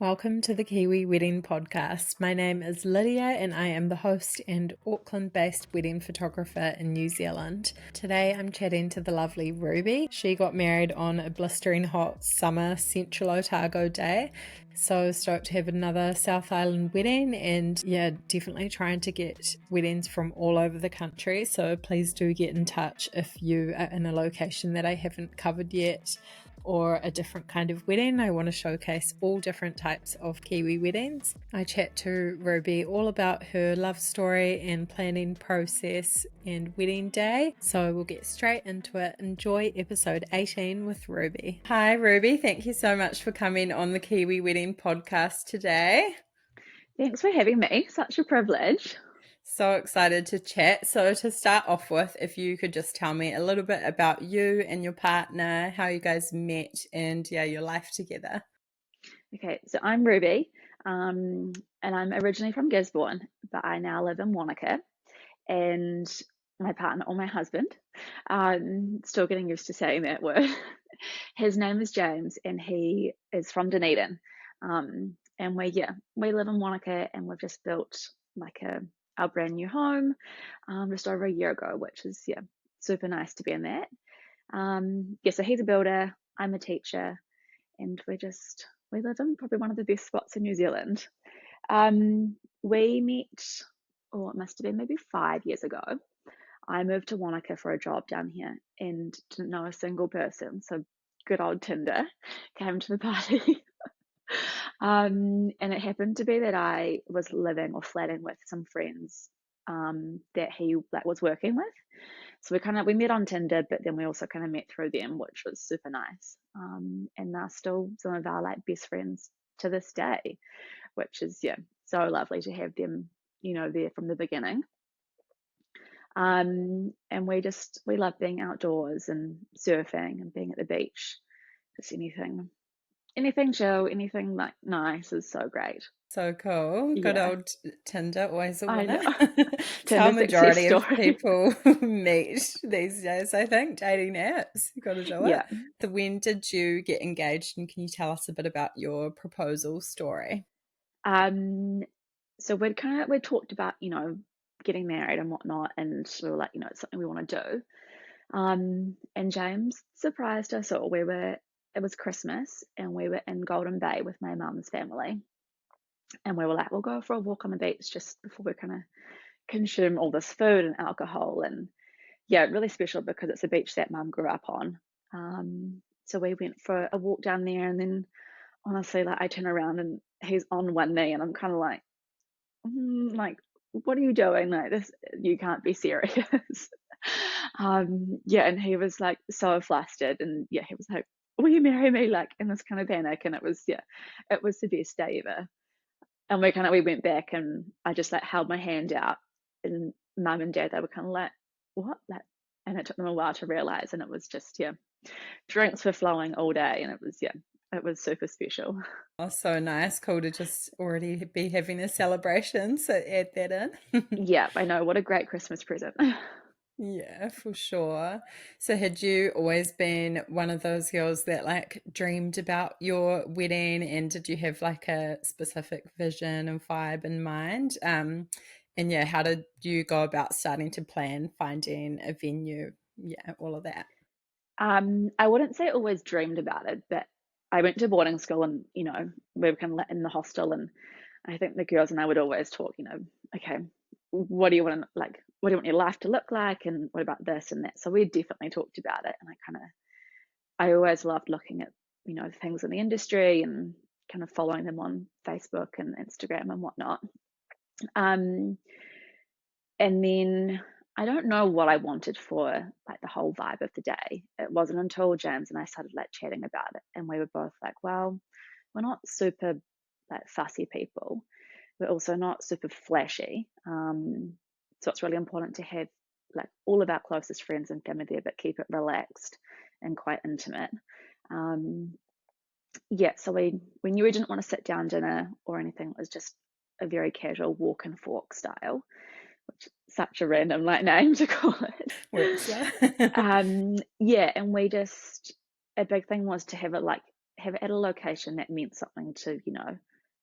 Welcome to the Kiwi Wedding Podcast. My name is Lydia and I am the host and Auckland-based wedding photographer in New Zealand. Today I'm chatting to the lovely Ruby. She got married on a blistering hot summer central Otago day. So stoked to have another South Island wedding and definitely trying to get weddings from all over the country. So please do get in touch if you are in a location that I haven't covered yet, or a different kind of wedding. I want to showcase all different types of Kiwi weddings. I chat to Ruby all about her love story and planning process and wedding day. So we'll get straight into it. Enjoy episode 18 with Ruby. Hi Ruby, thank you so much for coming on the Kiwi Wedding Podcast today. Thanks for having me. Such a privilege. So excited to chat. So to start off with, if you could just tell me a little bit about you and your partner, how you guys met and your life together. Okay, so I'm Ruby and I'm originally from Gisborne, but I now live in Wānaka, and my partner or my husband, still getting used to saying that word. His name is James and he is from Dunedin. And we live in Wānaka and we've just built our brand new home just over a year ago, which is super nice to be in that. So he's a builder, I'm a teacher, and we live in probably one of the best spots in New Zealand. We met, it must have been maybe 5 years ago. I moved to Wānaka for a job down here and didn't know a single person, so good old Tinder came to the party. And it happened to be that I was living or flatting with some friends that he was working with. So we met on Tinder, but then we also kind of met through them, which was super nice. And they're still some of our best friends to this day, which is so lovely to have them, there from the beginning. And we love being outdoors and surfing and being at the beach. Just anything chill, anything nice is so great. So cool. Good old Tinder, always a winner. It's how majority of people meet these days, I think, dating apps. You got to do it. Yeah. So when did you get engaged, and can you tell us a bit about your proposal story? So we talked about, getting married and whatnot, and we were like, it's something we want to do. And James surprised us all. It was Christmas and we were in Golden Bay with my mum's family. And we were like, we'll go for a walk on the beach just before we kind of consume all this food and alcohol. And really special because it's a beach that mum grew up on. So we went for a walk down there, and then honestly, I turn around and he's on one knee and I'm kind of like, what are you doing? This, you can't be serious. And he was so flustered, and he was like, will you marry me? In this kind of panic. And it was the best day ever. And we went back and I just held my hand out, and mum and dad, they were kind of like, what? And it took them a while to realize, and it was just, drinks were flowing all day, and it was super special. Oh, so nice. Cool to just already be having a celebration. So add that in. Yeah, I know. What a great Christmas present. Yeah, for sure. So had you always been one of those girls that dreamed about your wedding, and did you have a specific vision and vibe in mind? And how did you go about starting to plan, finding a venue? Yeah, all of that. I wouldn't say I always dreamed about it, but I went to boarding school and, we were kind of in the hostel, and I think the girls and I would always talk, okay, what do you want your life to look like? And what about this and that? So we definitely talked about it. And I always loved looking at, things in the industry and kind of following them on Facebook and Instagram and whatnot. And then I don't know what I wanted for the whole vibe of the day. It wasn't until James and I started chatting about it, and we were both like, well, we're not super fussy people. We're also not super flashy. So it's really important to have all of our closest friends and family there, but keep it relaxed and quite intimate. So we knew we didn't want to sit down dinner or anything. It was just a very casual walk and fork style, which is such a random name to call it. Works, yeah. And we just, a big thing was to have it at a location that meant something to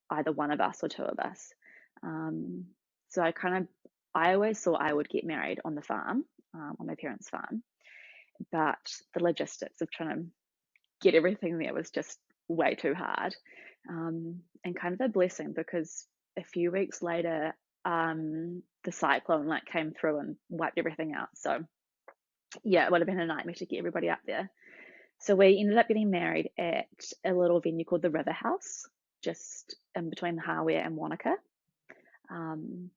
either one of us or two of us. Um, so I always thought I would get married on the farm, on my parents' farm, but the logistics of trying to get everything there was just way too hard. And kind of a blessing because a few weeks later, the cyclone like came through and wiped everything out. So yeah, it would have been a nightmare to get everybody up there. So we ended up getting married at a little venue called the River House, just in between Hāwea and Wānaka, um,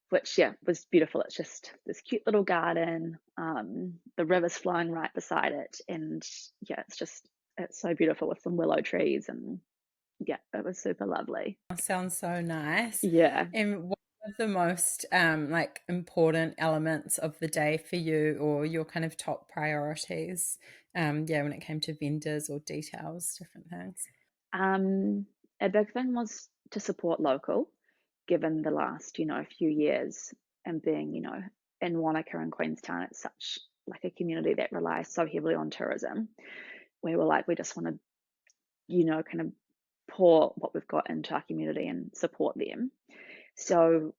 which yeah was beautiful. It's just this cute little garden. The river's flowing right beside it, and yeah, it's so beautiful with some willow trees, and yeah, it was super lovely. Sounds so nice. Yeah. And what are the most like important elements of the day for you, or your kind of top priorities? Yeah, when it came to vendors or details, different things. Um, a big thing was to support local, given the last, few years and being, in Wānaka and Queenstown, it's such like a community that relies so heavily on tourism. We were like, we just want to, kind of pour what we've got into our community and support them. So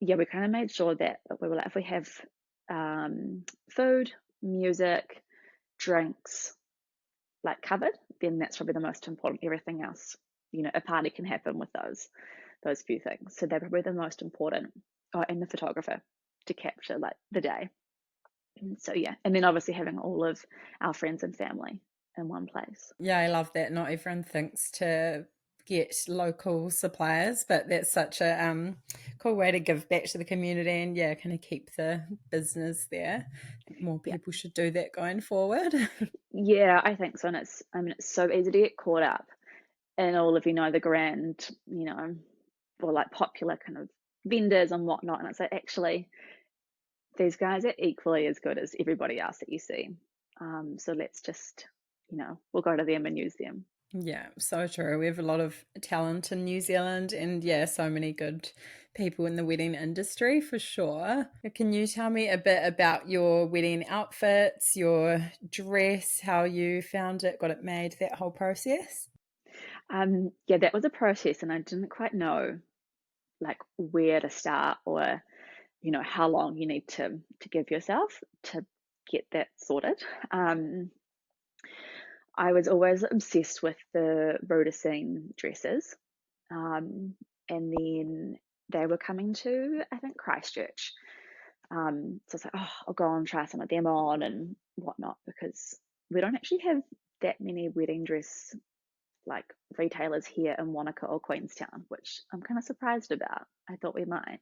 yeah, we kind of made sure that we were like, if we have food, music, drinks, like covered, then that's probably the most important. Everything else, a party can happen with those few things. So they're probably the most important. Oh, and the photographer to capture like the day. So yeah, and then obviously having all of our friends and family in one place. Yeah, I love that. Not everyone thinks to get local suppliers, but that's such a cool way to give back to the community and yeah, kind of keep the business there. I think more Yeah, people should do that going forward. yeah, I think so. And it's so easy to get caught up in all of the grand, or like popular kind of vendors and whatnot. And it's like actually these guys are equally as good as everybody else that you see. So let's just, we'll go to them and use them. Yeah, so true. We have a lot of talent in New Zealand and yeah, so many good people in the wedding industry for sure. Can you tell me a bit about your wedding outfits, your dress, how you found it, got it made, that whole process? Yeah, that was a process, and I didn't quite know like where to start or how long you need to give yourself to get that sorted. Um, I was always obsessed with the Rhodocene dresses, um, and then they were coming to I think Christchurch. So it's like, oh, I'll go and try some of them on and whatnot because we don't actually have that many wedding dress like retailers here in Wānaka or Queenstown, which I'm kind of surprised about. I thought we might.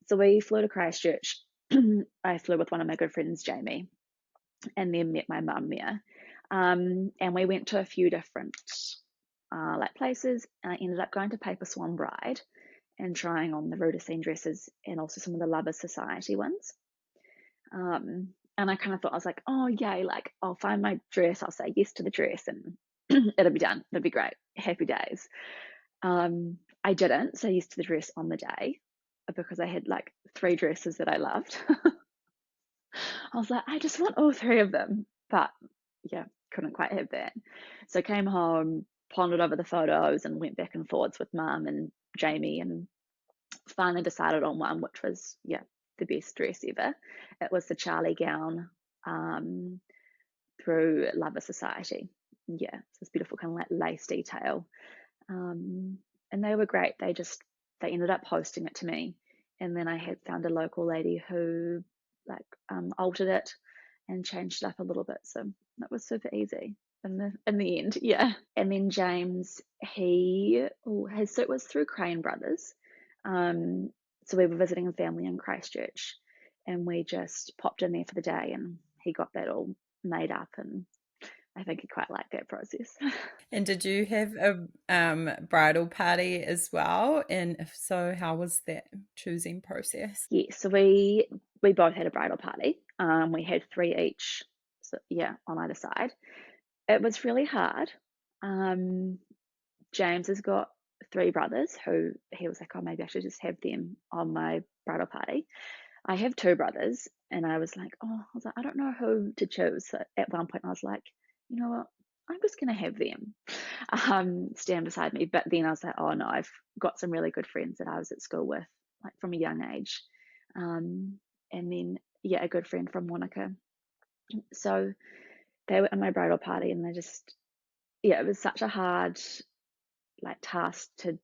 So we flew to Christchurch. I flew with one of my good friends, Jamie, and then met my mum there. And we went to a few different like places. And I ended up going to Paper Swan Bride and trying on the Rhodocene dresses and also some of the Lovers Society ones. And I kind of thought, I was like, oh, yay, like I'll find my dress, I'll say yes to the dress, and it'll be done. It'll be great. Happy days. I didn't say yes to the dress on the day because I had like three dresses that I loved. I was like, I just want all three of them. But yeah, couldn't quite have that. So I came home, pondered over the photos, and went back and forwards with mum and Jamie, and finally decided on one, which was, yeah, the best dress ever. It was the Charlie gown um, through Lover Society. Yeah, it's this beautiful kind of like lace detail. Um, and they were great. They ended up posting it to me. And then I had found a local lady who like altered it and changed it up a little bit. So that was super easy in the end, yeah. And then James, his suit was through Crane Brothers. So we were visiting a family in Christchurch, and we just popped in there for the day, and he got that all made up, and I think he quite liked that process. And did you have a bridal party as well? And if so, how was that choosing process? Yeah, so we both had a bridal party. We had three each, so yeah, on either side. It was really hard. Um, James has got three brothers who he was like, oh, maybe I should just have them on my bridal party. I have two brothers, and I was like, I don't know who to choose. So at one point, I was like, you know what? I'm just going to have them stand beside me. But then I was like, oh no, I've got some really good friends that I was at school with, like from a young age. And then, yeah, a good friend from Wānaka. So they were at my bridal party, and they just, yeah, it was such a hard like task to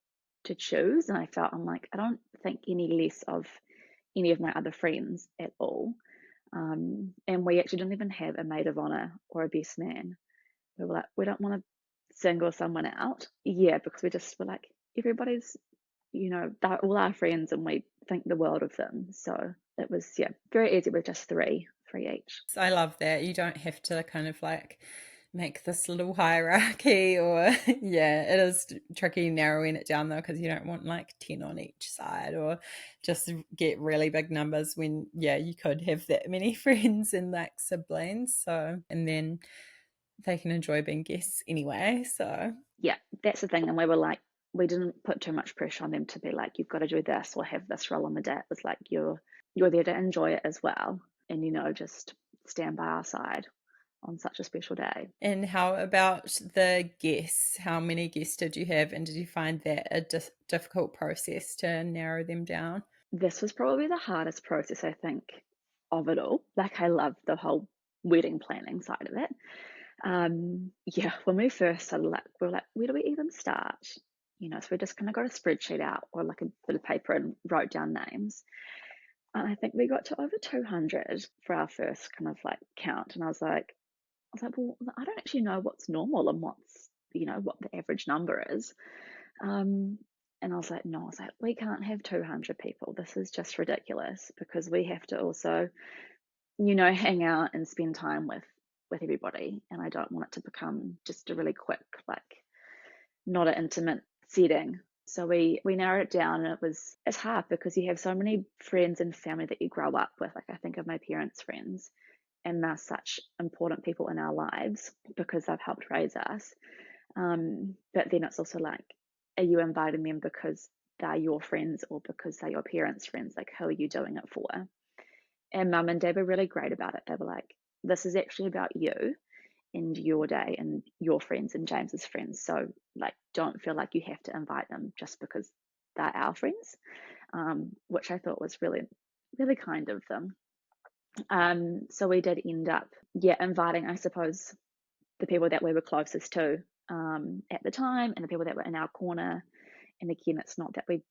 choose. And I felt, I'm like, I don't think any less of any of my other friends at all. And we actually didn't even have a maid of honor or a best man. We were like, we don't want to single someone out. Yeah, because we just were like, everybody's, they're all our friends and we think the world of them. So it was, yeah, very easy with just three each. So I love that. You don't have to kind of like make this little hierarchy or yeah, it is tricky narrowing it down though because you don't want like 10 on each side or just get really big numbers when yeah, you could have that many friends and like siblings. So and then they can enjoy being guests anyway. So Yeah, that's the thing. And we were like, we didn't put too much pressure on them to be like, you've got to do this or have this role on the day. It was like you're there to enjoy it as well, and just stand by our side on such a special day. and how about the guests? How many guests did you have, and did you find that a difficult process to narrow them down? This was probably the hardest process, I think, of it all. Like, I love the whole wedding planning side of it. Yeah, when we first started, like, we were like, where do we even start? So we just kind of got a spreadsheet out or like a bit of paper and wrote down names. And I think we got to over 200 for our first kind of like count. And well, I don't actually know what's normal and what the average number is. And I was like, no, we can't have 200 people. This is just ridiculous because we have to also, hang out and spend time with everybody. And I don't want it to become just a really quick, like, not an intimate setting. So we narrowed it down, and it's hard because you have so many friends and family that you grow up with. Like, I think of my parents' friends, and they're such important people in our lives because they've helped raise us. But then it's also like, are you inviting them because they're your friends or because they're your parents' friends? Like, who are you doing it for? And mum and dad were really great about it. They were like, this is actually about you and your day and your friends and James's friends. So, like, don't feel like you have to invite them just because they're our friends, which I thought was really, really kind of them. So we did end up, yeah, inviting, I suppose, the people that we were closest to at the time and the people that were in our corner. And again, it's not that we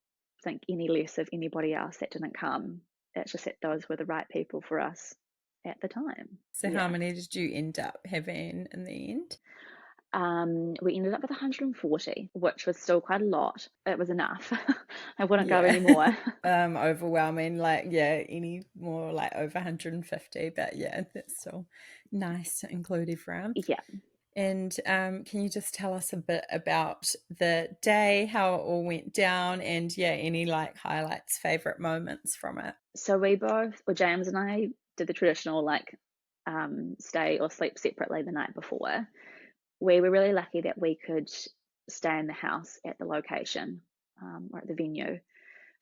think any less of anybody else that didn't come. It's just that those were the right people for us at the time. So how Yeah. many did you end up having in the end? We ended up with 140, which was still quite a lot. It was enough. I wouldn't go Yeah. anymore. Overwhelming, like yeah, any more like over 150, but yeah, that's still nice to include everyone. Yeah. And can you just tell us a bit about the day, how it all went down, and yeah, any like highlights, favorite moments from it? So James and I did the traditional like stay or sleep separately the night before. We were really lucky that we could stay in the house at the location or at the venue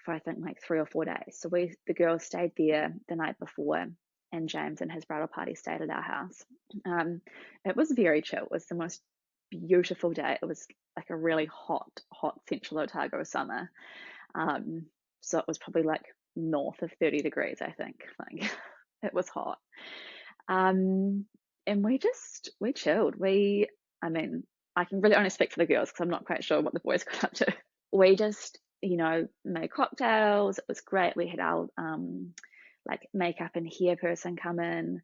for I think like 3 or 4 days. So the girls stayed there the night before, and James and his bridal party stayed at our house. It was very chill. It was the most beautiful day. It was like a really hot central Otago summer. So it was probably like north of 30 degrees, I think. Like, it was hot. And we chilled. I mean, I can really only speak for the girls because I'm not quite sure what the boys got up to. We just, made cocktails. It was great. We had our like makeup and hair person come in.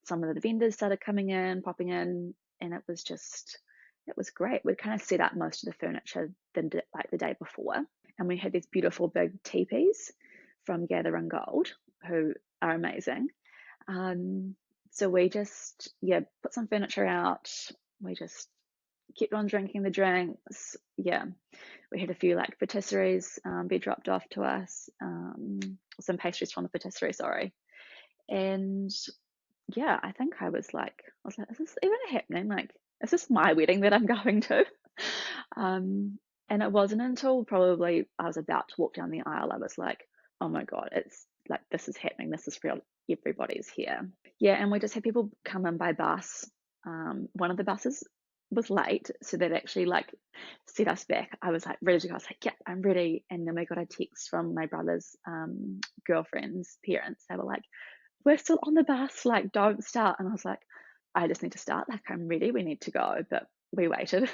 Some of the vendors started popping in, and it was great. We'd kind of set up most of the furniture the day before, and we had these beautiful big tipis from Gather and Gold, who are amazing. So we just, yeah, put some furniture out. We just kept on drinking the drinks. Yeah, we had a few like patisseries be dropped off to us, some pastries from the patisserie, sorry. And yeah, I think I was like, is this even happening? Like, is this my wedding that I'm going to? And it wasn't until probably I was about to walk down the aisle, I was like, oh my God, it's like, this is happening. This is real. Everybody's here. Yeah. And we just had people come in by bus. one of the buses was late, so they'd actually like set us back. I was like ready to go. I was like, yeah, I'm ready. And then we got a text from my brother's girlfriend's parents. They were like, we're still on the bus, like don't start. And I was like, I just need to start, like I'm ready, we need to go. But we waited.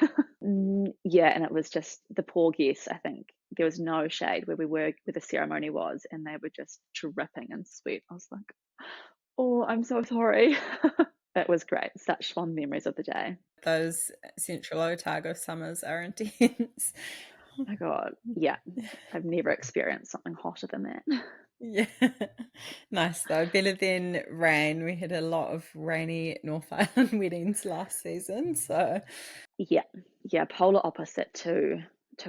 Yeah, and it was just the poor guests. I think there was no shade where we were, where the ceremony was, and they were just dripping in sweat. I was like, oh, I'm so sorry. It was great. Such fond memories of the day. Those central Otago summers are intense. My God. Yeah. I've never experienced something hotter than that. Yeah. Nice though. Better than rain. We had a lot of rainy North Island weddings last season. So Yeah. Yeah. Polar opposite to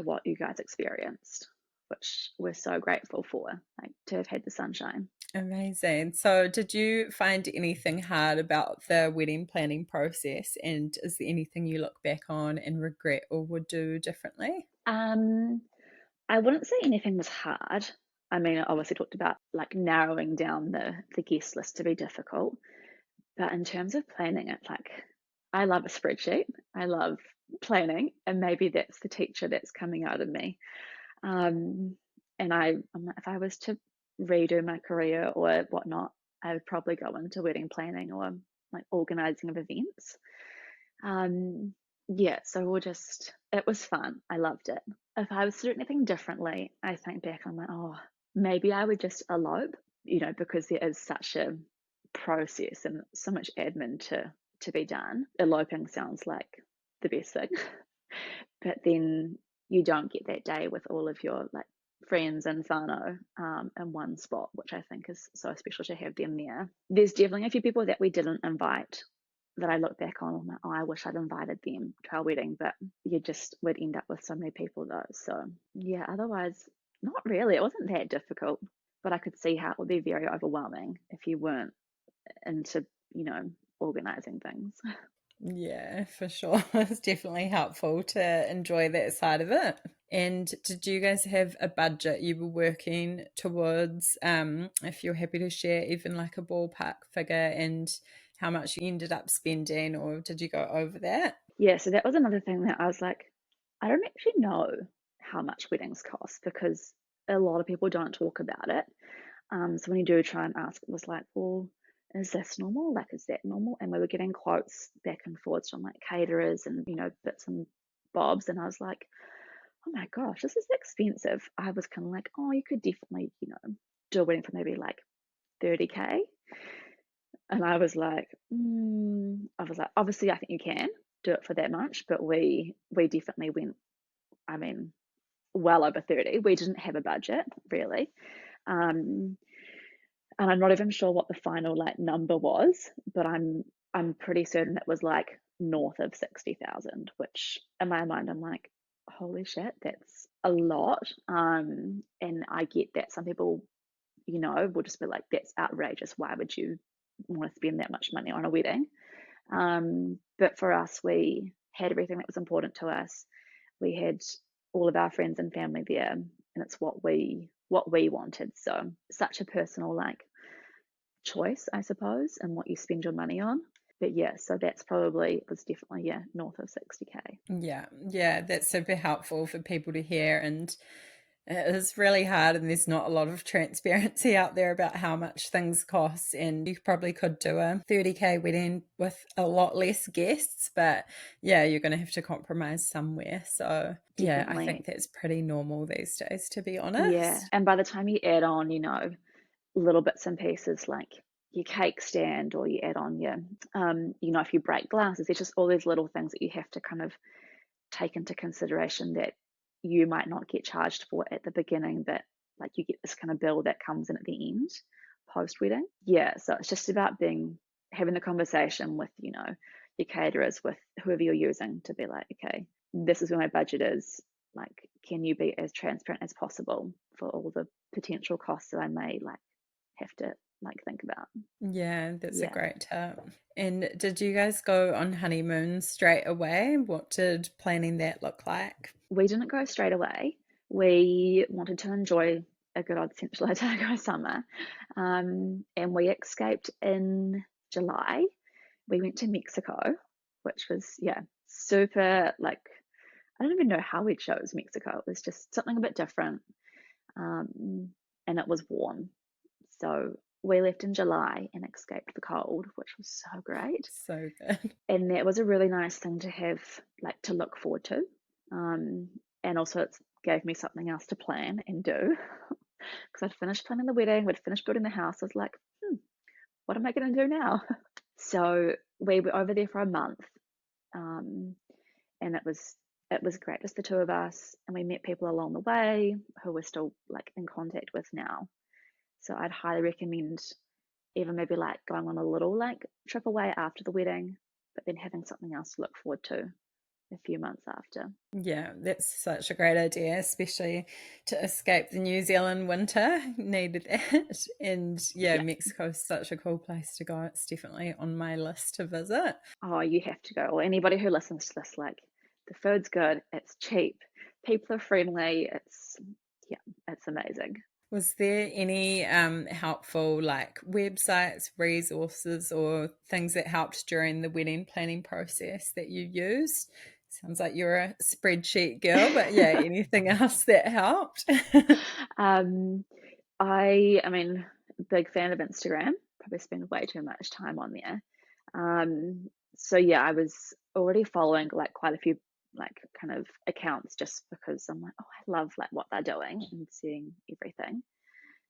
what you guys experienced, which we're so grateful for, like to have had the sunshine. amazing. So did you find anything hard about the wedding planning process? And is there anything you look back on and regret or would do differently? Um, I wouldn't say anything was hard. I mean, I obviously talked about like narrowing down the guest list to be difficult. But in terms of planning it, like I love a spreadsheet. I love planning, and maybe that's the teacher that's coming out of me. Um, and I'm like, if I was to redo my career or whatnot, I would probably go into wedding planning or like organizing of events. Um, yeah, so it was fun. I loved it. If I was to do anything differently, I think back, I'm like, oh, maybe I would just elope, because there is such a process and so much admin to be done. Eloping sounds like the best thing, but then you don't get that day with all of your like friends and whānau in one spot, which I think is so special to have them there. There's definitely a few people that we didn't invite that I look back on, I'm like, oh, I wish I'd invited them to our wedding, but you just would end up with so many people though. So yeah, otherwise, not really. It wasn't that difficult, but I could see how it would be very overwhelming if you weren't into, organizing things. Yeah, for sure. It's definitely helpful to enjoy that side of it. And did you guys have a budget you were working towards? If you're happy to share even like a ballpark figure and how much you ended up spending, or did you go over that? Yeah, so that was another thing that I was like, I don't actually know how much weddings cost because a lot of people don't talk about it. So when you do try and ask, it was like, well, is this normal? Like, is that normal? And we were getting quotes back and forwards from like caterers and, bits and bobs. And I was like, oh my gosh, this is expensive. I was kind of like, oh, you could definitely, do a wedding for maybe like 30K. And I was like, obviously, I think you can do it for that much, but we definitely went, I mean, well over 30. We didn't have a budget really. Um, and I'm not even sure what the final like number was, but I'm pretty certain it was like north of 60,000, which in my mind I'm like, holy shit, that's a lot. And I get that some people, will just be like, that's outrageous. Why would you want to spend that much money on a wedding? But for us, we had everything that was important to us. We had all of our friends and family there, and it's what we wanted. So such a personal like choice, I suppose, and what you spend your money on. But yeah, so that's probably was definitely north of 60K. Yeah, yeah, that's super helpful for people to hear. And it is really hard, and there's not a lot of transparency out there about how much things cost. And you probably could do a 30K wedding with a lot less guests, but yeah, you're going to have to compromise somewhere. So, yeah, I think Definitely. that's pretty normal these days, to be Yeah. honest. And by the time you add on, little bits and pieces like your cake stand or you add on your if you break glasses, there's just all these little things that you have to kind of take into consideration that you might not get charged for at the beginning, but like you get this kind of bill that comes in at the end post wedding. Yeah, so it's just about having the conversation with your caterers, with whoever you're using, to be like, okay, this is where my budget is, like can you be as transparent as possible for all the potential costs that I may like have to like think about. Yeah, that's a Yeah. great tip. And did you guys go on honeymoon straight away? What did planning that look like? We didn't go straight away. We wanted to enjoy a good old Central Otago summer. And we escaped in July. We went to Mexico. which was, yeah, super, like, I don't even know how we chose Mexico. It was just something a bit different. And it was warm. So we left in July and escaped the cold, which was so great. So good. And that was a really nice thing to have, like, to look forward to. And also it gave me something else to plan and do because I'd finished planning the wedding, we'd finished building the house. I was like, what am I going to do now? So we were over there for a month, um, and it was great, just the two of us, and we met people along the way who we're still like in contact with now. So I'd highly recommend even maybe like going on a little like trip away after the wedding, but then having something else to look forward to a few months after. Yeah, that's such a great idea, especially to escape the New Zealand winter. Needed that. And yeah, Yeah. Mexico's such a cool place to go. It's definitely on my list to visit. Oh, you have to go. Or anybody who listens to this, like, the food's good, it's cheap, people are friendly, yeah, it's amazing. Was there any helpful like websites, resources, or things that helped during the wedding planning process that you used? Sounds like you're a spreadsheet girl, but yeah, anything else that helped? um, I mean, big fan of Instagram, probably spend way too much time on there. So yeah, I was already following like quite a few like kind of accounts just because I'm like, oh, I love like what they're doing and seeing everything.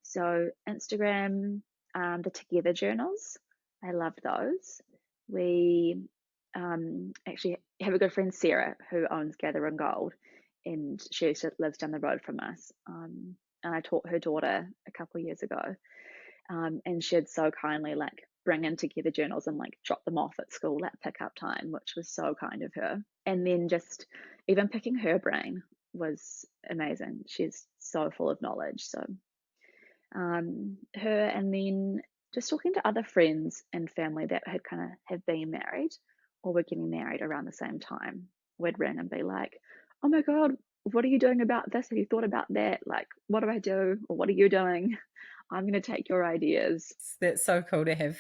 So Instagram, the Together journals, I love those. We actually have a good friend, Sarah, who owns Gather and Gold, and she actually lives down the road from us. And I taught her daughter a couple of years ago, and she'd so kindly like bring in Together journals and like drop them off at school at pickup time, which was so kind of her. And then just even picking her brain was amazing. She's so full of knowledge. So her, and then just talking to other friends and family that had kind of have been married or were getting married around the same time. We'd ring and be like, oh my God, what are you doing about this? Have you thought about that? Like, what do I do? Or what are you doing? I'm going to take your ideas. That's so cool to have.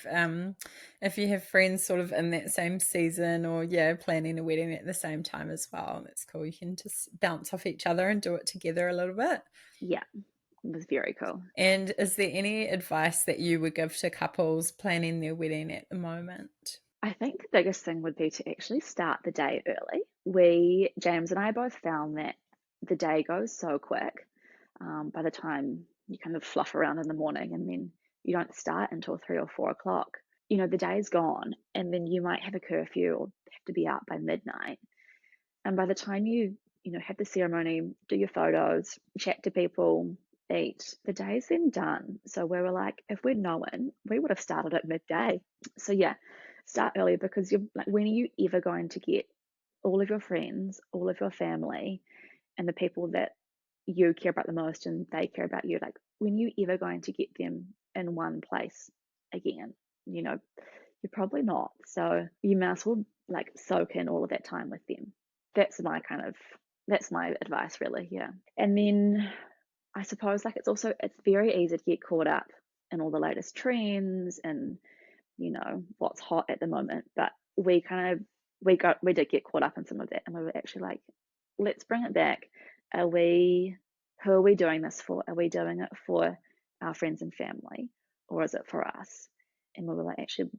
If you have friends sort of in that same season or yeah, planning a wedding at the same time as well, that's cool. You can just bounce off each other and do it together a little bit. Yeah, it was very cool. And is there any advice that you would give to couples planning their wedding at the moment? I think the biggest thing would be to actually start the day early. James and I both found that the day goes so quick. By the time you kind of fluff around in the morning and then you don't start until 3 or 4 o'clock, the day's gone, and then you might have a curfew or have to be out by midnight. And by the time you have the ceremony, do your photos, chat to people, eat, the day's then done. So we were like, if we'd known, we would have started at midday. So yeah, start early, because you're like, when are you ever going to get all of your friends, all of your family, and the people that you care about the most and they care about you? Like, when are you ever going to get them in one place again? You're probably not. So you might as well like soak in all of that time with them. That's my advice, really. Yeah. And then I suppose like it's very easy to get caught up in all the latest trends and what's hot at the moment. But we did get caught up in some of that, and we were actually like, let's bring it back. Who are we doing this for? Are we doing it for our friends and family, or is it for us? And we were like, actually,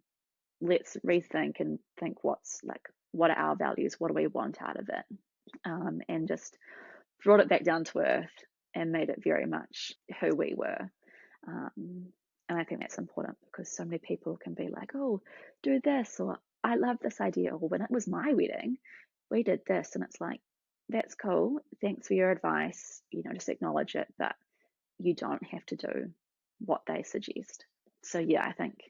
let's rethink and think what are our values? What do we want out of it? And just brought it back down to earth and made it very much who we were. And I think that's important, because so many people can be like, oh, do this, or I love this idea, or when it was my wedding, we did this. And it's like, that's cool. Thanks for your advice. Just acknowledge it, but you don't have to do what they suggest. So yeah, I think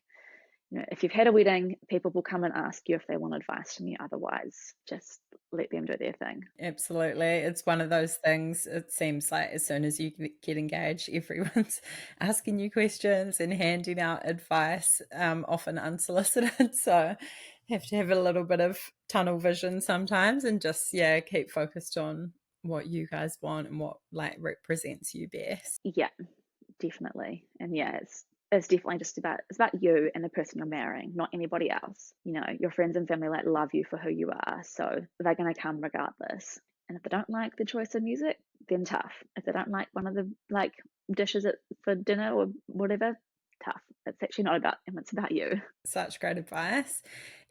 if you've had a wedding, people will come and ask you if they want advice from you. Otherwise, just let them do their thing. Absolutely. It's one of those things. It seems like as soon as you get engaged, everyone's asking you questions and handing out advice, often unsolicited. So have to have a little bit of tunnel vision sometimes and just, yeah, keep focused on what you guys want and what like represents you best. Yeah, definitely. And yeah, it's definitely just it's about you and the person you're marrying, not anybody else. You know, your friends and family like love you for who you are, so they're going to come regardless. And if they don't like the choice of music, then tough. If they don't like one of the like dishes for dinner or whatever, tough. It's actually not about them, it's about you. Such great advice.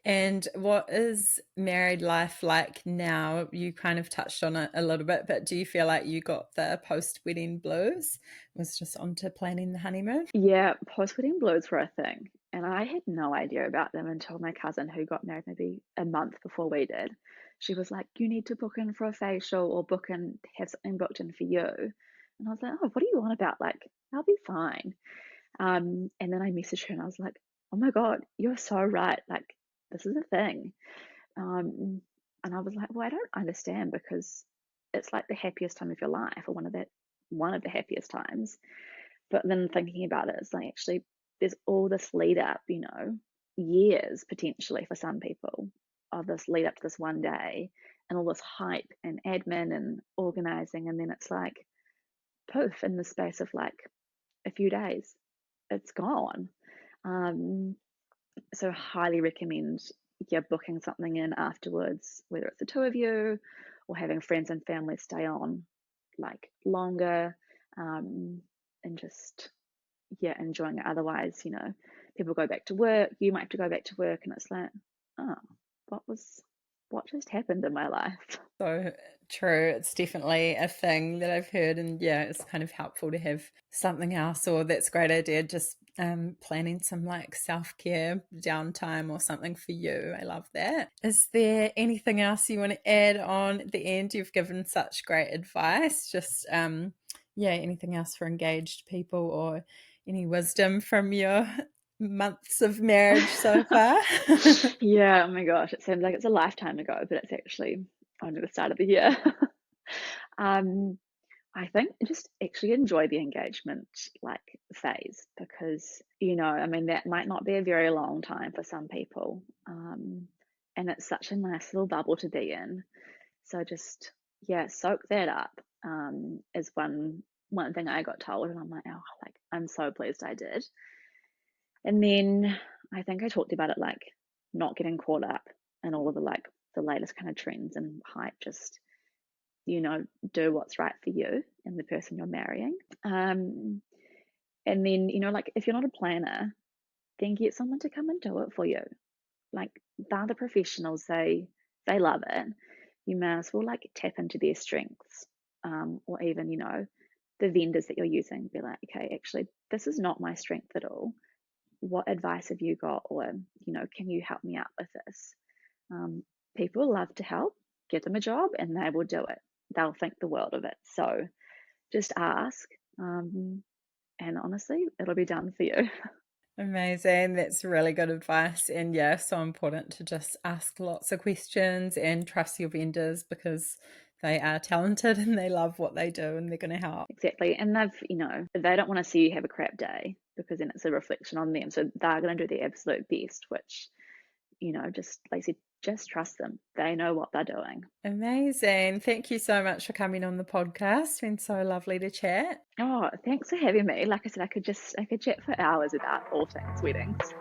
And what is married life like now? You kind of touched on it a little bit, but do you feel like you got the post-wedding blues? Was just on to planning the honeymoon? Yeah, post-wedding blues were a thing. And I had no idea about them until my cousin, who got married maybe a month before we did, she was like, you need to book in for a facial or book in, have something booked in for you. And I was like, oh, what do you want about? Like, I'll be fine. And then I messaged her and I was like, oh my God, you're so right. Like, this is a thing. And I was like, well, I don't understand because it's like the happiest time of your life, or one of the happiest times. But then thinking about it, it's like actually there's all this lead up, you know, years potentially for some people of this lead up to this one day, and all this hype and admin and organizing, and then it's like poof, in the space of like a few days, it's gone. Um, so highly recommend, yeah, booking something in afterwards, whether it's the two of you or having friends and family stay on like longer, and just, yeah, enjoying it. Otherwise, you know, people go back to work, you might have to go back to work, and it's like, oh, what just happened in my life? So true. It's definitely a thing that I've heard, and yeah, it's kind of helpful to have something else, or that's a great idea, just planning some like self-care downtime or something for you. I love that. Is there anything else you want to add on at the end? You've given such great advice. Just yeah, anything else for engaged people, or any wisdom from your months of marriage so far? Yeah, oh my gosh, it seems like it's a lifetime ago, but it's actually only the start of the year. um, I think just actually enjoy the engagement like phase, because, you know, I mean, that might not be a very long time for some people. And it's such a nice little bubble to be in. So just, yeah, soak that up. Is one thing I got told, and I'm like, oh, like I'm so pleased I did. And then I think I talked about it like not getting caught up in all of the like the latest kind of trends and hype. Just, you know, do what's right for you and the person you're marrying. And then, you know, like if you're not a planner, then get someone to come and do it for you. Like they're the professionals, they love it. You may as well like tap into their strengths, or even, you know, the vendors that you're using. Be like, okay, actually, this is not my strength at all. What advice have you got, or, you know, can you help me out with this? People love to help. Get them a job and they will do it. They'll think the world of it. So just ask, and honestly, it'll be done for you. Amazing. That's really good advice. And yeah, so important to just ask lots of questions and trust your vendors, because they are talented and they love what they do and they're going to help. Exactly. And you know, they don't want to see you have a crap day, because then it's a reflection on them. So they're going to do their absolute best, which, you know, just like I said, just trust them. They know what they're doing. Amazing. Thank you so much for coming on the podcast. It's been so lovely to chat. Oh, thanks for having me. Like I said, I could chat for hours about all things weddings.